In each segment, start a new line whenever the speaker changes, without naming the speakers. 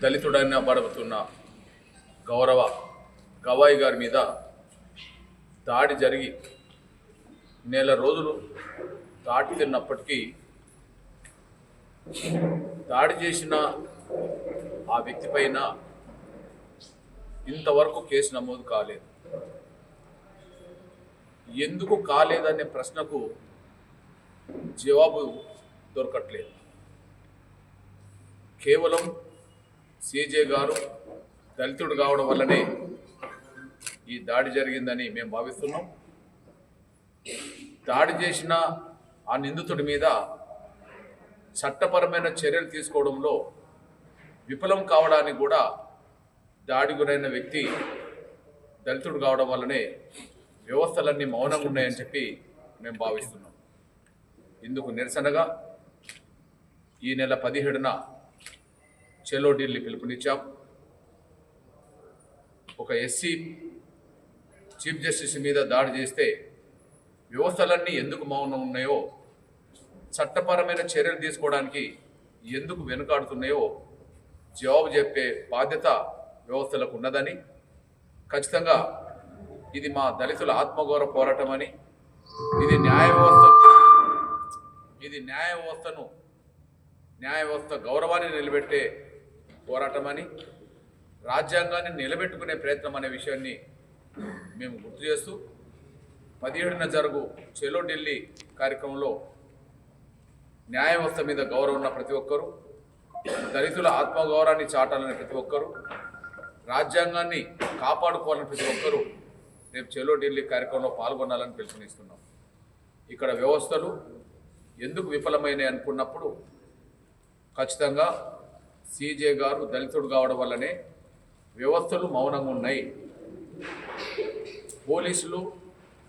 దళితుడైన పడుతున్న గౌరవ గవాయి గారి మీద దాడి జరిగి నెల రోజులు దాటుతున్నప్పటికీ దాడి చేసిన ఆ వ్యక్తి పైన ఇంతవరకు కేసు నమోదు కాలేదు. ఎందుకు కాలేదనే ప్రశ్నకు జవాబు దొరకట్లేదు. కేవలం సీజే గారు దళితుడు కావడం వల్లనే ఈ దాడి జరిగిందని మేము భావిస్తున్నాం. దాడి చేసిన ఆ నిందితుడి మీద చట్టపరమైన చర్యలు తీసుకోవడంలో విఫలం కావడానికి కూడా దాడి గురైన వ్యక్తి దళితుడు కావడం వల్లనే వ్యవస్థలన్నీ మౌనంగా ఉన్నాయని చెప్పి మేము భావిస్తున్నాం. ఇందుకు నిరసనగా ఈ నెల 17న చెలో ఢిల్లీ పిలుపునిచ్చాం. ఒక ఎస్సీ చీఫ్ జస్టిస్ మీద దాడి చేస్తే వ్యవస్థలన్నీ ఎందుకు మౌనం ఉన్నాయో, చట్టపరమైన చర్యలు తీసుకోవడానికి ఎందుకు వెనుకాడుతున్నాయో జవాబు చెప్పే బాధ్యత వ్యవస్థలకు ఉన్నదని, ఖచ్చితంగా ఇది మా దళితుల ఆత్మగౌరవ పోరాటం అని, ఇది న్యాయ వ్యవస్థ గౌరవాన్ని నిలబెట్టే పోరాటం అని, రాజ్యాంగాన్ని నిలబెట్టుకునే ప్రయత్నం అనే విషయాన్ని మేము గుర్తు చేస్తూ 17న జరుగు చెలో ఢిల్లీ కార్యక్రమంలో న్యాయ వ్యవస్థ మీద గౌరవం ఉన్న ప్రతి ఒక్కరూ, దళితుల ఆత్మగౌరవాన్ని చాటాలని ప్రతి ఒక్కరూ, రాజ్యాంగాన్ని కాపాడుకోవాలని ప్రతి ఒక్కరూ రేపు చెలో ఢిల్లీ కార్యక్రమంలో పాల్గొనాలని పిలుపునిస్తున్నాం. ఇక్కడ వ్యవస్థలు ఎందుకు విఫలమైనాయి అనుకున్నప్పుడు ఖచ్చితంగా సీజే గారు దళితుడు కావడం వల్లనే వ్యవస్థలు మౌనంగా ఉన్నాయి. పోలీసులు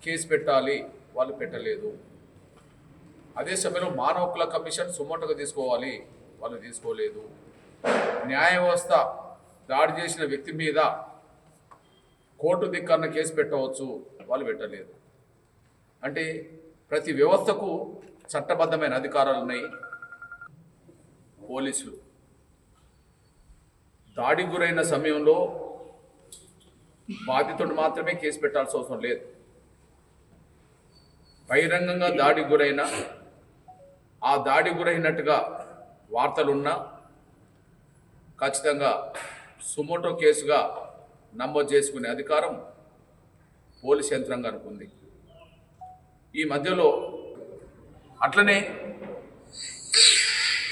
కేసు పెట్టాలి, వాళ్ళు పెట్టలేదు. అదే సమయంలో మానవ హక్కుల కమిషన్ సుమోటోగా తీసుకోవాలి, వాళ్ళు తీసుకోలేదు. న్యాయ వ్యవస్థ దాడి చేసిన వ్యక్తి మీద కోర్టు ధిక్కరణ కేసు పెట్టవచ్చు, వాళ్ళు పెట్టలేదు. అంటే ప్రతి వ్యవస్థకు చట్టబద్ధమైన అధికారాలు ఉన్నాయి. పోలీసులు దాడికి గురైన సమయంలో బాధితుడు మాత్రమే కేసు పెట్టాల్సిన అవసరం లేదు. బహిరంగంగా దాడికి గురైన, ఆ దాడి గురైనట్టుగా వార్తలున్నా ఖచ్చితంగా సుమోటో కేసుగా నమోదు చేసుకునే అధికారం పోలీస్ యంత్రాంగానికి ఉంది. ఈ మధ్యలో అట్లనే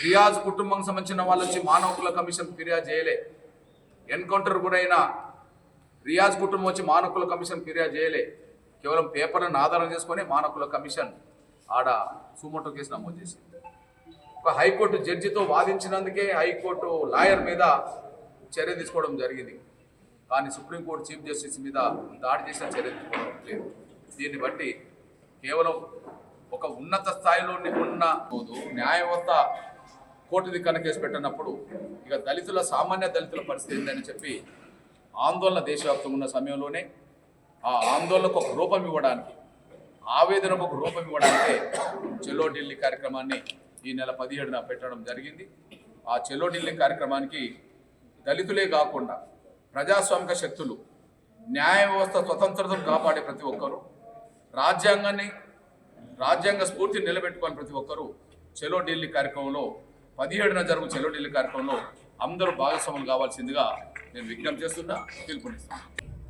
రియాజ్ కుటుంబం సంబంధించిన వాళ్ళు వచ్చి మానవ హక్కుల కమిషన్ ఫిర్యాదు చేయలే. ఎన్కౌంటర్ గురైన రియాజ్ కుటుంబం వచ్చి మానవ హక్కుల కమిషన్ ఫిర్యాదు చేయలే. కేవలం పేపర్లను ఆధారం చేసుకొని మానవ హక్కుల కమిషన్ ఆడ సుమోటో కేసు నమోదు చేసింది. ఒక హైకోర్టు జడ్జితో వాదించినందుకే హైకోర్టు లాయర్ మీద చర్య తీసుకోవడం జరిగింది. కానీ సుప్రీంకోర్టు చీఫ్ జస్టిస్ మీద దాడి చేసిన చర్య తీసుకోవడం లేదు. దీన్ని బట్టి కేవలం ఒక ఉన్నత స్థాయిలో ఉన్న న్యాయ వ్యవస్థ కోర్టు ధిక్కరణ కేసు పెట్టినప్పుడు ఇక సామాన్య దళితుల పరిస్థితి ఏంటని చెప్పి ఆందోళన దేశవ్యాప్తంగా ఉన్న సమయంలోనే ఆ ఆందోళనకు ఒక రూపం ఇవ్వడానికి, ఆవేదనకు ఒక రూపం ఇవ్వడానికే చెలో ఢిల్లీ కార్యక్రమాన్ని ఈ నెల 17న పెట్టడం జరిగింది. ఆ చెలో ఢిల్లీ కార్యక్రమానికి దళితులే కాకుండా ప్రజాస్వామిక శక్తులు, న్యాయ వ్యవస్థ స్వతంత్రతను కాపాడే ప్రతి ఒక్కరూ, రాజ్యాంగ స్ఫూర్తిని నిలబెట్టుకోని ప్రతి ఒక్కరూ చెలో ఢిల్లీ కార్యక్రమంలో 17న జరుగు చెలో ఢిల్లీ కార్యక్రమంలో అందరూ భాగస్వాములు కావాల్సిందిగా నేను విజ్ఞప్తి చేస్తున్నా, పిలుపునిస్తున్నాను.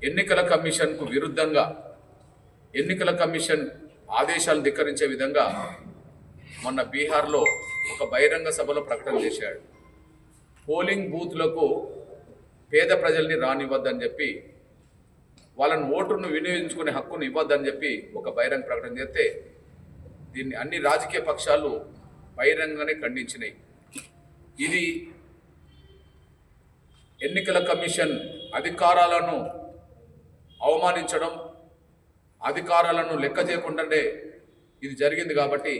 ఎన్నికల కమిషన్కు విరుద్ధంగా, ఎన్నికల కమిషన్ ఆదేశాలు ధిక్కరించే విధంగా మొన్న బీహార్లో ఒక బహిరంగ సభలో ప్రకటన చేశాడు. పోలింగ్ బూత్లకు పేద ప్రజల్ని రానివ్వద్దని చెప్పి, వాళ్ళని ఓటును వినియోగించుకునే హక్కును ఇవ్వద్దని చెప్పి ఒక బహిరంగ ప్రకటన చేస్తే దీన్ని అన్ని రాజకీయ పక్షాలు బహిరంగంగానే ఖండించినాయి. ఇది ఎన్నికల కమిషన్ అధికారాలను అవమానించడం, అధికారాలను లెక్క చేయకుండానే ఇది జరిగింది కాబట్టి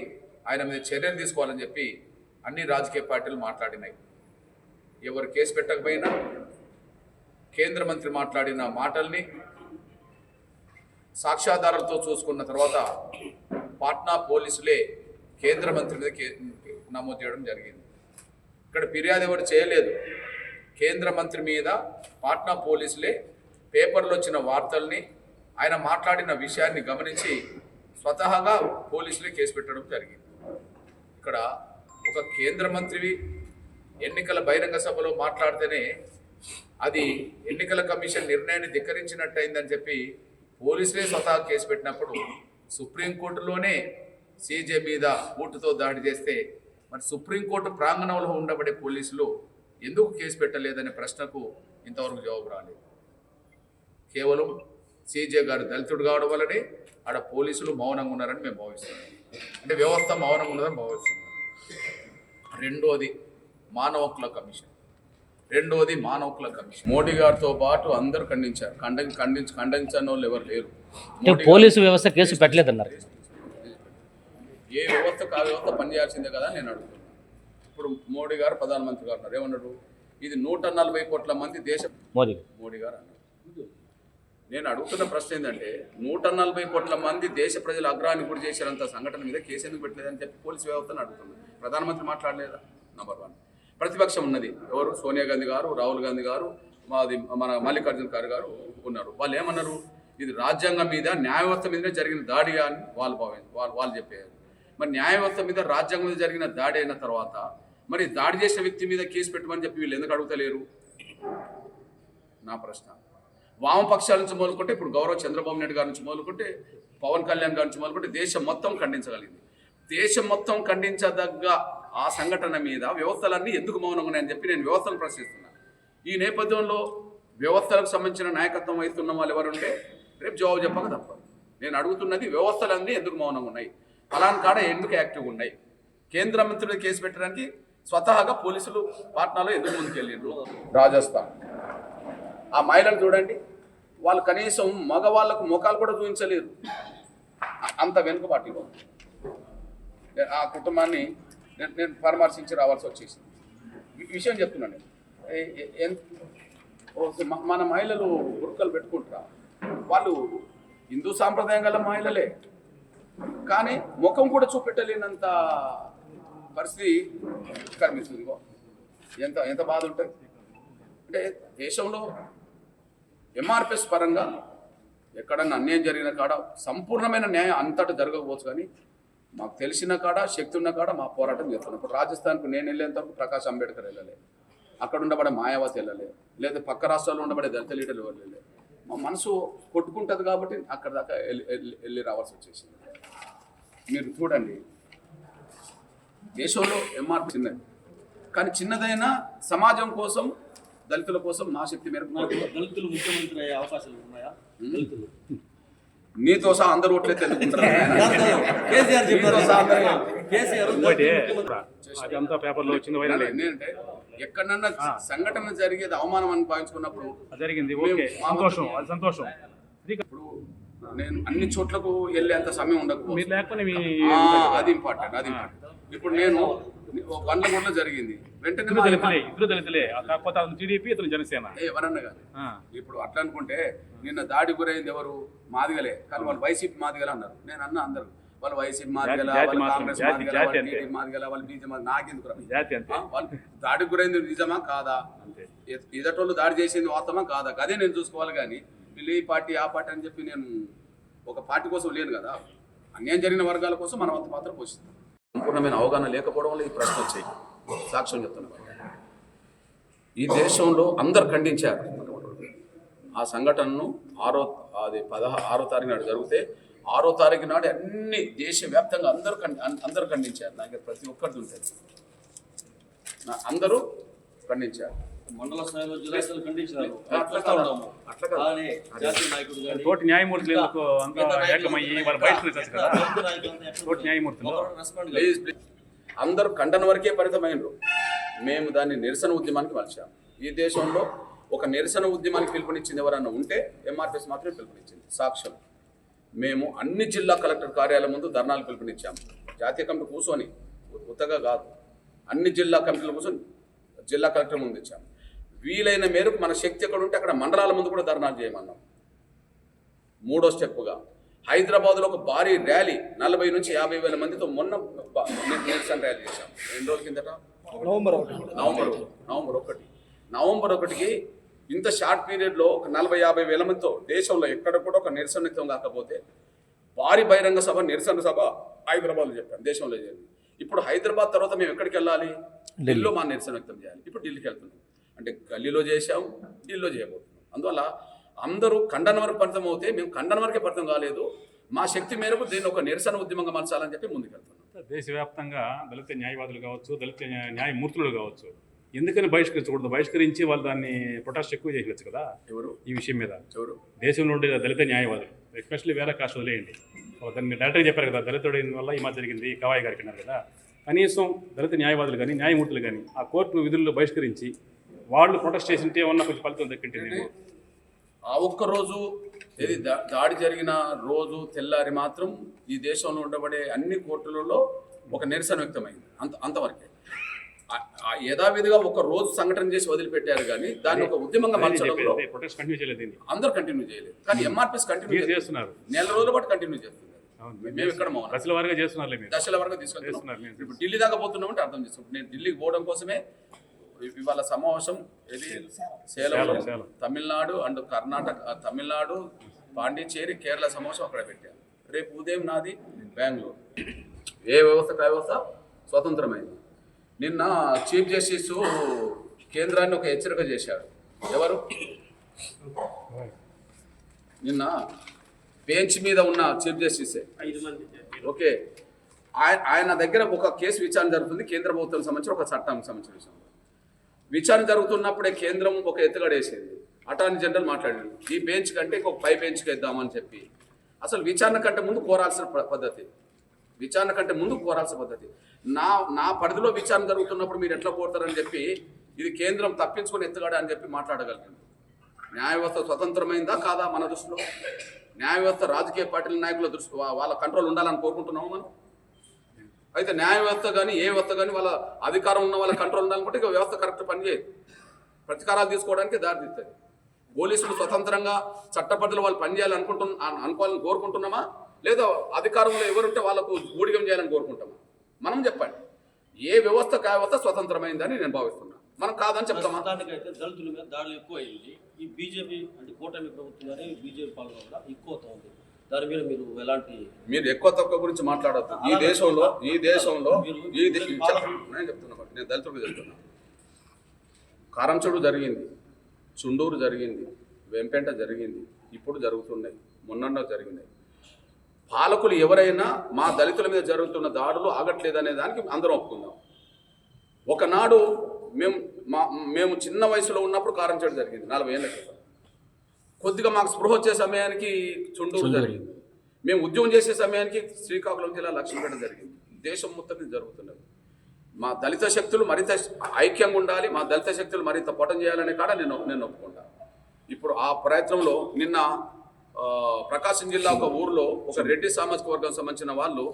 ఆయన మీద చర్యలు తీసుకోవాలని చెప్పి అన్ని రాజకీయ పార్టీలు మాట్లాడినాయి. ఎవరు కేసు పెట్టకపోయినా కేంద్ర మంత్రి మాట్లాడిన మాటల్ని సాక్ష్యాధారాలతో చూసుకున్న తర్వాత పాట్నా పోలీసులే కేంద్ర మంత్రి మీద నమోదు చేయడం జరిగింది. ఇక్కడ ఫిర్యాదు ఎవరు చేయలేదు. కేంద్ర మంత్రి మీద పాట్నా పోలీసులే పేపర్లో వచ్చిన వార్తల్ని ఆయన మాట్లాడిన విషయాన్ని గమనించి స్వతహాగా పోలీసులే కేసు పెట్టడం జరిగింది. ఇక్కడ ఒక కేంద్ర మంత్రివి ఎన్నికల బహిరంగ సభలో మాట్లాడితేనే అది ఎన్నికల కమిషన్ నిర్ణయాన్ని ధిక్కరించినట్టయిందని చెప్పి పోలీసులే స్వతహా కేసు పెట్టినప్పుడు సుప్రీంకోర్టులోనే సీజే మీద ఊటుతో దాడి చేస్తే మరి సుప్రీంకోర్టు ప్రాంగణంలో ఉండబడే పోలీసులు ఎందుకు కేసు పెట్టలేదనే ప్రశ్నకు ఇంతవరకు జవాబు రాలేదు. కేవలం సీజే గారు దళితుడు కావడం వల్లనే ఆడ పోలీసులు మౌనంగా ఉన్నారని మేము భావిస్తున్నాం. అంటే వ్యవస్థ మౌనంగా ఉన్నదని భావిస్తున్నాం. రెండోది మానవ హక్కుల కమిషన్. మోడీ గారితో పాటు అందరూ ఖండించారు. ఖండించని వాళ్ళు ఎవరు లేరు.
పోలీసు వ్యవస్థ కేసు పెట్టలేదన్నారు.
ఏ వ్యవస్థకు ఆ వ్యవస్థ పనిచేయాల్సిందే కదా నేను అడుగుతున్నాను. ఇప్పుడు మోడీ గారు ప్రధానమంత్రి గారు అన్నారు, ఏమన్నాడు? ఇది 140 కోట్ల మంది దేశం. మోడీ గారు అన్నారు. నేను అడుగుతున్న ప్రశ్న ఏంటంటే 140 కోట్ల మంది దేశ ప్రజలు అగ్రహానికి గురి చేసినంత సంఘటన మీద కేసు ఎందుకు పెట్టలేదని చెప్పి పోలీసు వ్యవస్థను అడుగుతున్నాను. ప్రధానమంత్రి మాట్లాడలేదా? నంబర్ 1. ప్రతిపక్షం ఉన్నది. ఎవరు? సోనియా గాంధీ గారు, రాహుల్ గాంధీ గారు, మన మల్లికార్జున ఖార్గే గారు ఉన్నారు. వాళ్ళు ఏమన్నారు? ఇది రాజ్యాంగం మీద న్యాయ వ్యవస్థ మీదనే జరిగిన దాడి అని వాళ్ళు చెప్పారు. మరి న్యాయ వ్యవస్థ మీద రాజ్యాంగం మీద జరిగిన దాడి అయిన తర్వాత మరి దాడి చేసిన వ్యక్తి మీద కేసు పెట్టమని చెప్పి వీళ్ళు ఎందుకు అడుగుతలేరు? నా ప్రశ్న. వామపక్షాల నుంచి మొదలుకుంటే ఇప్పుడు గౌరవ చంద్రబాబు నాయుడు గారి నుంచి మొదలుకుంటే పవన్ కళ్యాణ్ గారి నుంచి మొదలుకుంటే దేశం మొత్తం ఖండించగలిగింది. దేశం మొత్తం ఖండించదగ్గ ఆ సంఘటన మీద వ్యవస్థలన్నీ ఎందుకు మౌనంగా ఉన్నాయని చెప్పి నేను వ్యవస్థను ప్రశ్నిస్తున్నాను. ఈ నేపథ్యంలో వ్యవస్థలకు సంబంధించిన నాయకత్వం వహిస్తున్న వాళ్ళు ఎవరుంటే రేపు జవాబు చెప్పక తప్పదు. నేను అడుగుతున్నది వ్యవస్థలన్నీ ఎందుకు మౌనంగా ఉన్నాయి, అలాంటి కాడ ఎందుకు యాక్టివ్గా ఉన్నాయి, కేంద్ర మంత్రులు కేసు పెట్టడానికి స్వతహాగా పోలీసులు పాట్నాలో ఎందుకు ముందుకెళ్ళిండ్రు? రాజస్థాన్ ఆ మహిళలు చూడండి, వాళ్ళు కనీసం మగవాళ్ళకు ముఖాలు కూడా చూపించలేరు, అంత వెనుకబాటులో ఆ కుటుంబాన్ని నేను పరామర్శించి రావాల్సి వచ్చేసింది. విషయం చెప్తున్నాను. మన మహిళలు బుర్కలు పెట్టుకుంటారా? వాళ్ళు హిందూ సాంప్రదాయం గల మహిళలే, కానీ ముఖం కూడా చూపెట్టలేనంత పరిస్థితి కనిపిస్తుంది. ఎంత బాధ ఉంటుంది అంటే దేశంలో ఎంఆర్పిఎస్ పరంగా ఎక్కడన్నా అన్యాయం జరిగిన కాడ సంపూర్ణమైన న్యాయం అంతటా జరగకపోవచ్చు, కానీ మాకు తెలిసిన కాడ శక్తి ఉన్న కాడ మా పోరాటం చేస్తున్నాం. ఇప్పుడు రాజస్థాన్కు నేను వెళ్ళేంతవరకు ప్రకాష్ అంబేద్కర్ వెళ్ళలే, అక్కడ ఉండబడే మాయావతి వెళ్ళలే, లేదా పక్క రాష్ట్రాల్లో ఉండబడే దళిత లీడర్లు ఎవరు వెళ్ళలే. మా మనసు కొట్టుకుంటుంది కాబట్టి అక్కడ దాకా వెళ్ళి రావాల్సి వచ్చేసింది. మీరు చూడండి, దేశంలో ఎంఆర్పి చిన్నది, కానీ చిన్నదైనా సమాజం కోసం దళితుల కోసం మా శక్తి మేరకు
దళితులు ముఖ్యమంత్రి అయ్యే అవకాశాలు ఉన్నాయా?
నీతో సహా అందరూ ఓట్లయితే ఏంటంటే ఎక్కడన్నా సంఘటన జరిగేది అవమానం అని భావించుకున్నప్పుడు జరిగింది. ఇప్పుడు నేను అన్ని చోట్లకు వెళ్ళేంత సమయం ఉండకపోతే అది ఇంపార్టెంట్. ఇప్పుడు నేను బండ్లగూడలో జరిగింది వెంటనే ఎవరన్నా కానీ ఇప్పుడు అట్లా అనుకుంటే నిన్న దాడి గురైంది ఎవరు? మాదిగలే, కానీ వాళ్ళు వైసీపీ మాదిగల అన్నారు. నేను అన్న అందరు వాళ్ళు వైసీపీ మాదిగల, వాళ్ళు కాంగ్రెస్ మాదిగల, వాళ్ళు టీడీపీ మాదిగల, వాళ్ళు బీజేపీ నాకెందుకు? వాళ్ళు దాడి గురైంది నిజమా కాదా? ఎదటోళ్ళు దాడి చేసింది వాస్తవమా కాదా? అదే నేను చూసుకోవాలి. కానీ వీళ్ళు ఈ పార్టీ ఆ పార్టీ అని చెప్పి నేను ఒక పార్టీ కోసం లేను కదా. అన్యాయం జరిగిన వర్గాల కోసం మనం అంత మాత్రం పోషిస్తాం. సంపూర్ణమైన అవగాహన లేకపోవడం వల్ల ఈ ప్రశ్న వచ్చాయి. సాక్ష్యం చెప్తున్నాను. ఈ దేశంలో అందరు ఖండించారు ఆ సంఘటనను. 6వ తారీఖు నాడు జరిగితే 6వ తారీఖు నాడు అన్ని దేశవ్యాప్తంగా అందరూ ఖండించారు. నాకు ప్రతి ఒక్కరిది ఉంటుంది, అందరూ ఖండించారు.
మండల స్థాయిలో జిల్లా స్థాయిలో ఖండించారు.
తోటి న్యాయమూర్తులు
అందరూ ఖండన వరకే పరిమితమైనరు. మేము దాన్ని నిరసన ఉద్యమానికి మలిచాము. ఈ దేశంలో ఒక నిరసన ఉద్యమానికి పిలుపునిచ్చింది ఎవరన్నా ఉంటే ఎంఆర్పిఎస్ మాత్రమే పిలుపునిచ్చింది. సాక్ష్యం, మేము అన్ని జిల్లా కలెక్టర్ కార్యాలయం ముందు ధర్నాలు పిలుపునిచ్చాము. జాతీయ కమిటీ కూర్చొని ఉత్తగా కాదు, అన్ని జిల్లా కమిటీలు కూర్చొని జిల్లా కలెక్టర్ ముందు ఇచ్చాము. వీలైన మేరకు మన శక్తి ఎక్కడ ఉంటే అక్కడ మండలాల ముందు కూడా ధర్నాలు చేయమన్నాం. 3వ స్టెప్గా హైదరాబాద్లో ఒక భారీ ర్యాలీ 40 నుంచి 50 వేల మందితో మొన్న నిరసన ర్యాలీ చేశాం. 2 రోజుల కిందట నవంబర్ 1కి ఇంత షార్ట్ పీరియడ్లో ఒక 40-50 వేల మందితో దేశంలో ఎక్కడ కూడా ఒక నిరసన వ్యక్తం కాకపోతే భారీ బహిరంగ సభ నిరసన సభ హైదరాబాద్లో చెప్పాను, దేశంలో జరిగింది. ఇప్పుడు హైదరాబాద్ తర్వాత మేము ఎక్కడికి వెళ్ళాలి? ఢిల్లీలో మా నిరసన వ్యక్తం చేయాలి. ఇప్పుడు ఢిల్లీకి వెళ్తున్నాం. అంటే గల్లీలో చేశాం, ఢిల్లీలో చేయబోతున్నాం. అందువల్ల అందరూ ఖండన వరకు పరితం అవుతే మేము ఖండన వరకే పరితం కాలేదు. మా శక్తి మేరకు దీన్ని ఒక నిరసన ఉద్యమంగా మార్చాలని చెప్పి ముందుకెళ్తున్నాం.
దేశవ్యాప్తంగా దళిత న్యాయవాదులు కావచ్చు, దళిత న్యాయమూర్తులు కావచ్చు, ఎందుకని బహిష్కరించకూడదు? బహిష్కరించి వాళ్ళు దాన్ని ప్రొటెస్ట్ ఎక్కువ చేయవచ్చు కదా.
ఎవరు
ఈ విషయం మీద
ఎవరు
దేశంలో ఉండే దళిత న్యాయవాదులు, ఎస్పెషల్లీ వేరే కాస్ట్ వదిలేయండి, దాన్ని డైరెక్ట్గా చెప్పారు కదా, దళితుడి వల్ల ఈ మాట జరిగింది కవాయి గారికి అన్నారు కదా. కనీసం దళిత న్యాయవాదులు కానీ న్యాయమూర్తులు కానీ ఆ కోర్టు విధుల్లో బహిష్కరించి వాళ్ళు ప్రొటెస్ట్ చేసింటే ఏమన్నా కొంచెం ఫలితం దక్కింటుంది.
ఆ ఒక్క రోజు ఏది దాడి జరిగిన రోజు తెల్లారి మాత్రం ఈ దేశంలో ఉండబడే అన్ని కోర్టులలో ఒక నిరసన వ్యక్తమైంది. అంతవరకే యథావిధిగా ఒక రోజు సంఘటన చేసి వదిలిపెట్టారు కానీ దాన్ని ఒక ఉద్యమంగా మార్చడంలో
ప్రొటెస్ట్ కంటిన్యూ చేయలేదు,
అందరూ కంటిన్యూ చేయలేదు. కానీ ఎంఆర్పీఎస్ కంటిన్యూ
చేస్తున్నారు,
నెల రోజుల పాటు కంటిన్యూ చేస్తున్నారు. మేము ఇక్కడ
దశల వారీగా చేస్తున్నారు,
దశల వరకు తీసుకెళ్తున్నారు. ఇప్పుడు ఢిల్లీ దాకా పోతున్నామంటే అర్థం చేసుకుంటాం. నేను ఢిల్లీకి పోవడం కోసమే ఇవాళ సమావేశం ఇది సేలంలో తమిళనాడు అండ్ కర్ణాటక, తమిళనాడు, పాండిచ్చేరి, కేరళ సమావేశం అక్కడ పెట్టాను. రేపు ఉదయం నాది బెంగళూరు. ఏ వ్యవస్థ స్వతంత్రమైంది. నిన్న చీఫ్ జస్టిస్ కేంద్రాన్ని ఒక హెచ్చరిక చేశారు. ఎవరు? నిన్న బెంచ్ మీద ఉన్న చీఫ్ జస్టిసే. ఓకే, ఆయన దగ్గర ఒక కేసు విచారణ జరుగుతుంది, కేంద్ర ప్రభుత్వం సంబంధించిన ఒక చట్టానికి సంబంధించిన విషయం. విచారణ జరుగుతున్నప్పుడే కేంద్రం ఒక ఎత్తుగడేసింది. అటార్నీ జనరల్ మాట్లాడారు, ఈ బెంచ్ కంటే ఒక పై బెంచ్కి వేద్దామని చెప్పి. అసలు విచారణ కంటే ముందు కోరాల్సిన పద్ధతి, విచారణ కంటే ముందు కోరాల్సిన పద్ధతి. నా పరిధిలో విచారణ జరుగుతున్నప్పుడు మీరు ఎట్లా కోరుతారని చెప్పి ఇది కేంద్రం తప్పించుకొని ఎత్తుగడ అని చెప్పి మాట్లాడగలిగింది. న్యాయ వ్యవస్థ స్వతంత్రమైందా కాదా? మన దృష్టిలో న్యాయ వ్యవస్థ రాజకీయ పార్టీల నాయకుల దృష్టి వాళ్ళ కంట్రోల్ ఉండాలని కోరుకుంటున్నాము మనం. అయితే న్యాయ వ్యవస్థ కానీ ఏ వ్యవస్థ కానీ వాళ్ళ అధికారం ఉన్న వాళ్ళ కంట్రోల్ ఉండాలనుకుంటే ఇక వ్యవస్థ కరెక్ట్ పనిచేయదు, ప్రతీకారాలు తీసుకోవడానికి దారితీస్తుంది. పోలీసులు స్వతంత్రంగా చట్టపద్ధతులు వాళ్ళు అనుకోవాలని కోరుకుంటున్నామా, లేదా అధికారంలో ఎవరుంటే వాళ్ళకు ఊడిగం చేయాలని కోరుకుంటామా? మనం చెప్పండి. ఏ వ్యవస్థ వ్యవస్థ స్వతంత్రమైందని నేను భావిస్తున్నా. మనం కాదని చెప్తామా?
అయితే దళితుల మీద దాడులు ఎక్కువ అయింది. ఈ బీజేపీ అంటే కూటమి ప్రభుత్వం కానీ బీజేపీ పాలన కూడా ఎక్కువ అవుతుంది. దాని మీద మీరు
ఎక్కువ తక్కువ గురించి మాట్లాడద్దు. ఈ దేశంలో నేను చెప్తున్నా, నేను దళితులకు చెప్తున్నా. కారంచోడు జరిగింది, చుండూరు జరిగింది, వెంపెంట జరిగింది, ఇప్పుడు జరుగుతున్నాయి, మొన్న జరిగినాయి. పాలకులు ఎవరైనా మా దళితుల మీద జరుగుతున్న దాడులు ఆగట్లేదనే దానికి అందరం ఒప్పుకుందాం. ఒకనాడు మేము చిన్న వయసులో ఉన్నప్పుడు కారంచేడు జరిగింది, 40 ఏళ్ళ క్రితం. కొద్దిగా మాకు స్పృహ వచ్చే సమయానికి చుండూరు జరిగింది. మేము ఉద్యమం చేసే సమయానికి శ్రీకాకుళం జిల్లా లక్ష్మీపేట జరిగింది. దేశం మొత్తం జరుగుతున్నది. మా దళిత శక్తులు మరింత ఐక్యంగా ఉండాలి, మా దళిత శక్తులు మరింత పొటం చేయాలనే కాడ నేను ఒప్పుకుంటాను. ఇప్పుడు ఆ ప్రయత్నంలో నిన్న ప్రకాశం జిల్లా ఒక ఊర్లో ఒక రెడ్డి సామాజిక వర్గం సంబంధించిన వాళ్ళు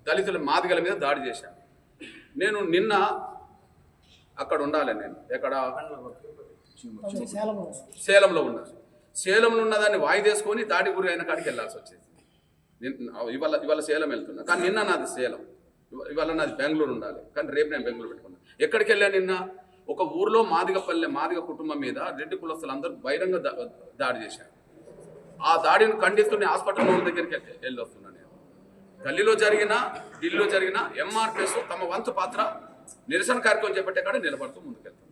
దళితుల మాదిగల మీద దాడి చేశారు. నేను నిన్న అక్కడ ఉండాలి. నేను ఎక్కడ? సేలంలో ఉన్నాను. సేలంలో ఉన్నదాన్ని వాయిదేసుకొని దాడి గురి అయిన కాడికి వెళ్ళాల్సి వచ్చేది. ఇవాళ సేలం వెళ్తున్నా, కానీ నిన్న నాది సేలం, ఇవాళ నాది బెంగళూరు ఉండాలి, కానీ రేపు నేను బెంగళూరు పెట్టుకున్నాను. ఎక్కడికి వెళ్ళాను? నిన్న ఒక ఊర్లో మాదిగ కుటుంబం మీద రెడ్డి కులస్తులు అందరూ బహిరంగ దాడి చేశారు. ఆ దాడిని ఖండిస్తూ హాస్పిటల్ దగ్గరికి వెళ్ళి వస్తున్నాను. నేను గల్లీలో జరిగిన, ఢిల్లీలో జరిగిన ఎంఆర్పిఎస్ తమ వంతు పాత్ర నిరసన కార్యక్రమం చేపట్టే కాడ నిలబడుతూ ముందుకెళ్తాం.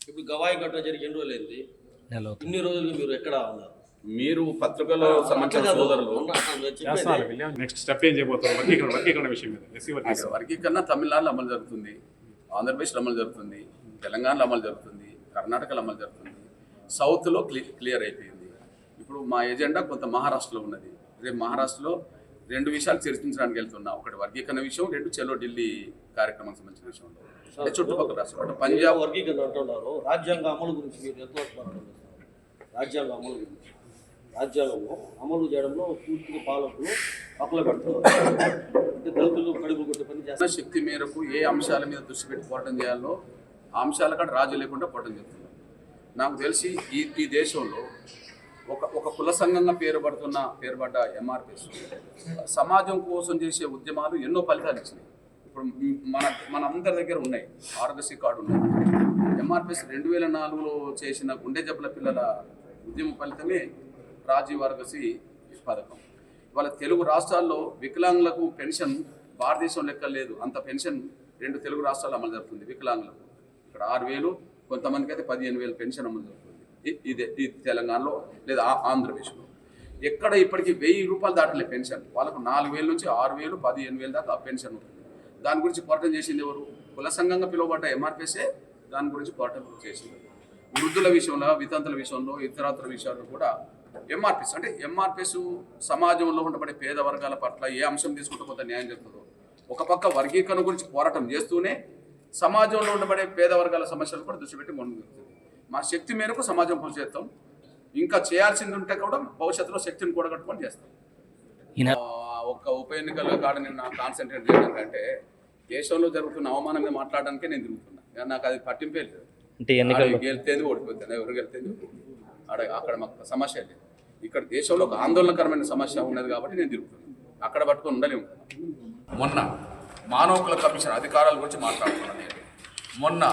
ఇప్పుడు గవాయి ఘటన జరిగి ఎన్ని రోజులైంది? ఇన్ని రోజులు మీరు ఎక్కడ ఉన్నారు?
మీరు పత్రికలో సంబంధించిన సోదరులు
నెక్స్ట్ స్టెప్ ఏం చేయబోతారు? వర్గీకరణ విషయం మీద
వర్గీకరణ తమిళనాడులో అమలు జరుగుతుంది, ఆంధ్రప్రదేశ్లో అమలు జరుగుతుంది, తెలంగాణలో అమలు జరుగుతుంది, కర్ణాటకలో అమలు జరుగుతుంది, సౌత్లో క్లియర్ అయిపోయింది. ఇప్పుడు మా ఎజెండా కొంత మహారాష్ట్రలో ఉన్నది. రేపు మహారాష్ట్రలో 2 విషయాలు చర్చించడానికి వెళ్తున్నా. ఒకటి వర్గీకరణ విషయం, 2 చెలో ఢిల్లీ కార్యక్రమానికి సంబంధించిన విషయంలో. చుట్టుపక్కల రాష్ట్రాలు పంజాబ్
వర్గీకరణ అంటున్నారు. రాజ్యాంగ అమలు గురించి మీరు ఎంతవరకు మాట్లాడుతున్నారు? రాజ్యాంగ అమలు గురించి, రాజ్యాంగము అమలు చేయడంలో పూర్తిగా పాలకులు పక్కన పెడుతున్నారు. అంటే దళితులు కడుపు కొట్టే పని చేస్తున్న
శక్తి మేరకు ఏ అంశాల మీద దృష్టి పెట్టి పోరాటం చేయాలో ఆ అంశాల కాడ రాజు లేకుండా పోరాటం చేస్తున్నారు. నాకు తెలిసి ఈ దేశంలో ఒక కుల సంఘంగా పేరుపడ్డ ఎంఆర్పిఎస్ సమాజం కోసం చేసే ఉద్యమాలు ఎన్నో ఫలితాలు ఇచ్చినాయి. ఇప్పుడు మన అందరి దగ్గర ఉన్నాయి, ఆరోగ్యశ్రీ కార్డు ఉన్నాయి. ఎంఆర్పిఎస్ 2004లో చేసిన గుండె జబ్బుల పిల్లల ఉద్యమ ఫలితమే రాజీవ్ ఆరోగ్యశ్రీ పథకం. ఇవాళ తెలుగు రాష్ట్రాల్లో వికలాంగులకు పెన్షన్ భారతదేశం లెక్క లేదు, అంత పెన్షన్ 2 తెలుగు రాష్ట్రాలు అమలు జరుగుతుంది. వికలాంగులకు ఇక్కడ 6,000, కొంతమందికి అయితే 15,000 పెన్షన్ అమలు జరుగుతుంది. ఇది తెలంగాణలో లేదా ఆంధ్రప్రదేశ్లో. ఎక్కడ ఇప్పటికీ 1,000 రూపాయలు దాటలే పెన్షన్. వాళ్ళకు 4,000 నుంచి 6,000, 15,000 దాకా పెన్షన్ ఉంటుంది. దాని గురించి పోరాటం చేసింది ఎవరు? కుల సంఘంగా పిలువబడ్డ ఎంఆర్పిఎస్ఏ దాని గురించి పోరాటం చేసింది. వృద్ధుల విషయంలో, వితంతుల విషయంలో, ఇతరాతర విషయాల్లో కూడా ఎంఆర్పిఎస్ అంటే ఎంఆర్పిఎస్ సమాజంలో ఉండబడే పేద వర్గాల పట్ల ఏ అంశం తీసుకుంటే కొంత న్యాయం జరుగుతుందో, ఒక పక్క వర్గీకరణ గురించి పోరాటం చేస్తూనే సమాజంలో ఉండబడే పేద వర్గాల సమస్యలు కూడా దృష్టి పెట్టి ముందుకు వెళ్తుంది. మా శక్తి మేరకు సమాజం పని చేస్తాం. ఇంకా చేయాల్సింది ఉంటే కూడా భవిష్యత్తులో శక్తిని కూడా కట్టుకొని చేస్తాం. ఒక ఉప ఎన్నికల కాడ నేను నాకు కాన్సన్ట్రేట్ చేయడం కంటే దేశంలో జరుగుతున్న అవమానంగా మాట్లాడడానికే నేను తిరుగుతున్నా. నాకు అది పట్టింపే లేదు. గెలితేంది ఓడిపోతుంది, ఎవరు గెలితేంది అక్కడ మాకు సమస్య లేదు. ఇక్కడ దేశంలో ఒక ఆందోళనకరమైన సమస్య ఉన్నది కాబట్టి నేను తిరుగుతున్నాను. అక్కడ పట్టుకొని ఉండలేము. మొన్న మానవ హక్కుల కమిషన్ అధికారాల గురించి మాట్లాడుతున్నాను నేను. మొన్న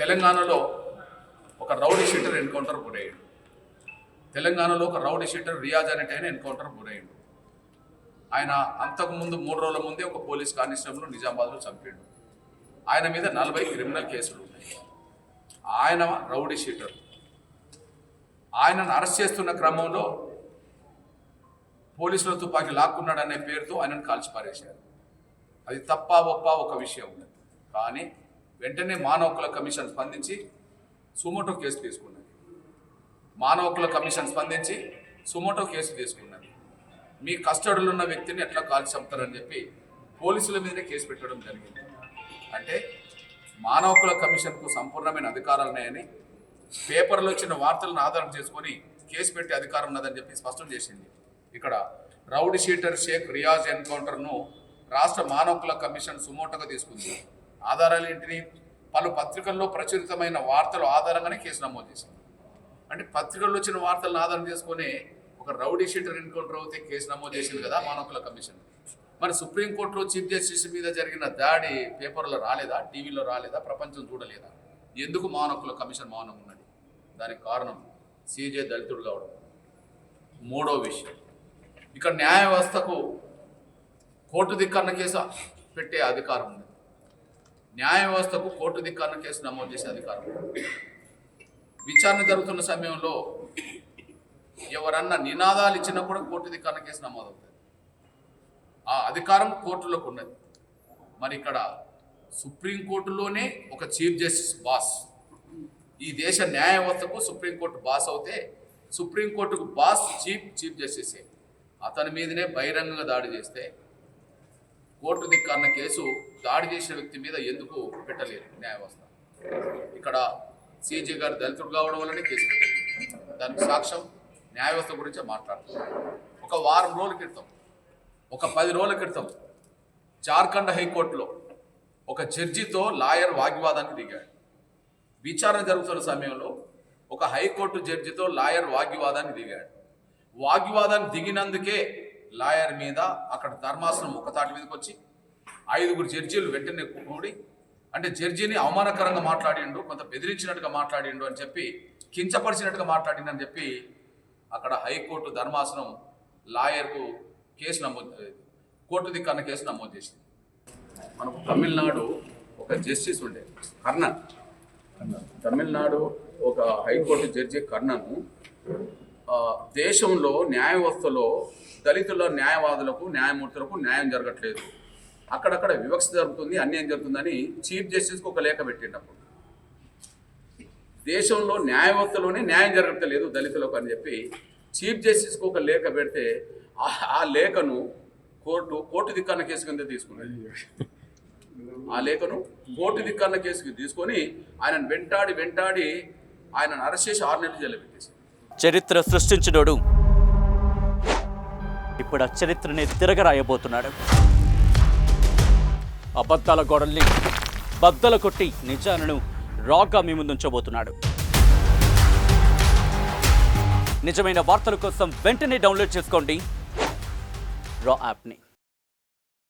తెలంగాణలో ఒక రౌడీ షీటర్ ఎన్కౌంటర్ గురయ్యాడు. తెలంగాణలో ఒక రౌడీ షీటర్ రియాజ్ అనేటైన ఎన్కౌంటర్ గురయ్యాడు. ఆయన అంతకుముందు 3 రోజుల ముందే ఒక పోలీస్ కానిస్టేబుల్ నిజామాబాద్లో చంపాడు. ఆయన మీద 40 క్రిమినల్ కేసులు ఉన్నాయి. ఆయన రౌడీ షీటర్. ఆయనను అరెస్ట్ చేస్తున్న క్రమంలో పోలీసుల తుపాకీ లాక్కున్నాడనే పేరుతో ఆయనను కాల్చిపారేశారు. అది తప్ప ఒప్ప ఒక విషయం ఉన్నది. కానీ వెంటనే మానవ హక్కుల కమిషన్ స్పందించి సుమోటో కేసు తీసుకున్నది. మానవ హక్కుల కమిషన్ స్పందించి సుమోటో కేసు తీసుకున్నది. మీ కస్టడీలో ఉన్న వ్యక్తిని ఎట్లా కాల్చి చంపుతారని చెప్పి పోలీసుల మీదనే కేసు పెట్టడం జరిగింది. అంటే మానవ హక్కుల కమిషన్కు సంపూర్ణమైన అధికారాలు ఉన్నాయని, పేపర్లో వచ్చిన వార్తలను ఆధారం చేసుకొని కేసు పెట్టే అధికారం ఉన్నదని చెప్పి స్పష్టం చేసింది. ఇక్కడ రౌడీ షీటర్ షేక్ రియాజ్ ఎన్కౌంటర్ను రాష్ట్ర మానవ హక్కుల కమిషన్ సుమోటోగా తీసుకుంది. ఆధారాలు ఏంటిని? పలు పత్రికల్లో ప్రచురితమైన వార్తల ఆధారంగానే కేసు నమోదు చేసింది. అంటే పత్రికల్లో వచ్చిన వార్తలను ఆధారం చేసుకొని ఒక రౌడీ షీటర్ ఎన్కౌంటర్ అయితే కేసు నమోదు చేసింది కదా మానవ హక్కుల కమిషన్. మరి సుప్రీంకోర్టులో చీఫ్ జస్టిస్ మీద జరిగిన దాడి పేపర్లో రాలేదా, టీవీలో రాలేదా, ప్రపంచం చూడలేదా? ఎందుకు మానవ హక్కుల కమిషన్ మౌనం ఉన్నది? దానికి కారణం సీజే దళితుడు కావడం. 3వ విషయం, ఇక్కడ న్యాయ వ్యవస్థకు కోర్టు ధిక్కరణ కేసు పెట్టే అధికారం ఉంది. న్యాయ వ్యవస్థకు కోర్టు ధిక్కరణ కేసు నమోదు చేసే అధికారం ఉంది. విచారణ జరుగుతున్న సమయంలో ఎవరన్నా నినాదాలు ఇచ్చినా కూడా కోర్టు ధిక్కరణ కేసు నమోదవుతుంది. ఆ అధికారం కోర్టులకు ఉన్నది. మరి ఇక్కడ సుప్రీంకోర్టులోనే ఒక చీఫ్ జస్టిస్ బాస్. ఈ దేశ న్యాయ వ్యవస్థకు సుప్రీంకోర్టు బాస్ అవుతే సుప్రీంకోర్టుకు బాస్ చీఫ్ జస్టిసే. అతని మీదనే బహిరంగంగా దాడి చేస్తే కోర్టు ధిక్కరణ కేసు దాడి చేసిన వ్యక్తి మీద ఎందుకు పెట్టలేదు న్యాయ వ్యవస్థ? ఇక్కడ సీజే గారు దళితుడు కావడం వల్లనే కేసు పెట్టారు. దానికి సాక్ష్యం న్యాయ వ్యవస్థ గురించి మాట్లాడుతున్నారు. ఒక వారం రోజుల క్రితం, ఒక 10 రోజుల క్రితం జార్ఖండ్ హైకోర్టులో ఒక జడ్జితో లాయర్ వాగ్వాదానికి దిగాడు. విచారణ జరుగుతున్న సమయంలో ఒక హైకోర్టు జడ్జితో లాయర్ వాగ్వాదానికి దిగాడు. వాగ్వాదానికి దిగినందుకే లాయర్ మీద అక్కడ ధర్మాసనం ఒక తాటి మీదకి వచ్చి 5 జడ్జీలు వెంటనే కూడి, అంటే జడ్జిని అవమానకరంగా మాట్లాడిండు, కొంత బెదిరించినట్టుగా మాట్లాడిండు అని చెప్పి, కించపరిచినట్టుగా మాట్లాడిండని చెప్పి అక్కడ హైకోర్టు ధర్మాసనం లాయర్కు కేసు నమోదు, కోర్టు ధిక్కరణ కేసు నమోదు చేసింది. మనకు తమిళనాడు ఒక జస్టిస్ ఉండే కర్ణన్, తమిళనాడు ఒక హైకోర్టు జడ్జి కర్ణను దేశంలో న్యాయ వ్యవస్థలో దళితుల న్యాయవాదులకు, న్యాయమూర్తులకు న్యాయం జరగట్లేదు, అక్కడక్కడ వివక్ష జరుగుతుంది, అన్యాయం జరుగుతుందని చీఫ్ జస్టిస్కి ఒక లేఖ పెట్టినప్పుడు దేశంలో న్యాయ వ్యవస్థలోనే న్యాయం జరగట్లేదు దళితులకు అని చెప్పి చీఫ్ జస్టిస్కి ఒక లేఖ పెడితే ఆ లేఖను కోర్టు ధిక్కరణ కేసు కింద తీసుకున్నది. ఆ లేఖను కోర్టు ధిక్కరణ కేసుకి తీసుకొని ఆయనను వెంటాడి ఆయనను అరెస్ట్ చేసి 6 నెలలు జైలు పెట్టేసి.
చరిత్ర సృష్టించినోడు ఇప్పుడు ఆ చరిత్రని తిరగరాయబోతున్నాడు. అబద్ధాల గోడల్ని బద్దలు కొట్టి నిజాలను రాగా మీ ముందుంచబోతున్నాడు. నిజమైన వార్తల కోసం వెంటనే డౌన్లోడ్ చేసుకోండి రా యాప్ని.